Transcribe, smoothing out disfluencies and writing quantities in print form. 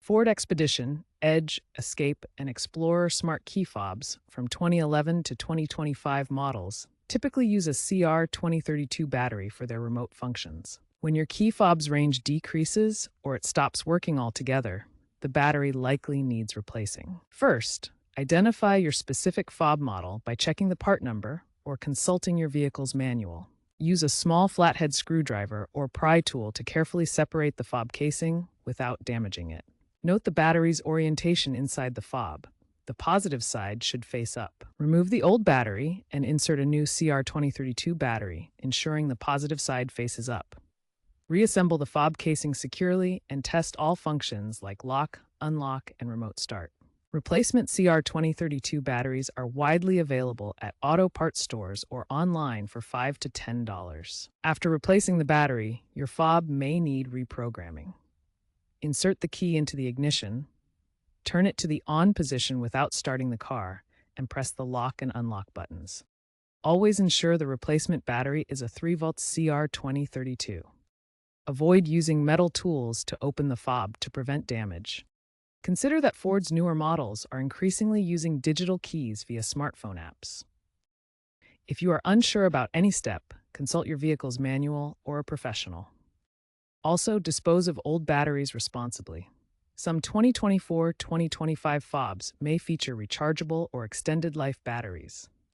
Ford Expedition, Edge, Escape, and Explorer smart key fobs from 2011 to 2025 models typically use a CR2032 battery for their remote functions. When your key fob's range decreases or it stops working altogether, the battery likely needs replacing. First, identify your specific fob model by checking the part number or consulting your vehicle's manual. Use a small flathead screwdriver or pry tool to carefully separate the fob casing without damaging it. Note the battery's orientation inside the fob. The positive side should face up. Remove the old battery and insert a new CR2032 battery, ensuring the positive side faces up. Reassemble the fob casing securely and test all functions like lock, unlock, and remote start. Replacement CR2032 batteries are widely available at auto parts stores or online for $5 to $10. After replacing the battery, your fob may need reprogramming. Insert the key into the ignition, turn it to the on position without starting the car, and press the lock and unlock buttons. Always ensure the replacement battery is a 3-volt CR2032. Avoid using metal tools to open the fob to prevent damage. Consider that Ford's newer models are increasingly using digital keys via smartphone apps. If you are unsure about any step, consult your vehicle's manual or a professional. Also, dispose of old batteries responsibly. Some 2024-2025 fobs may feature rechargeable or extended life batteries.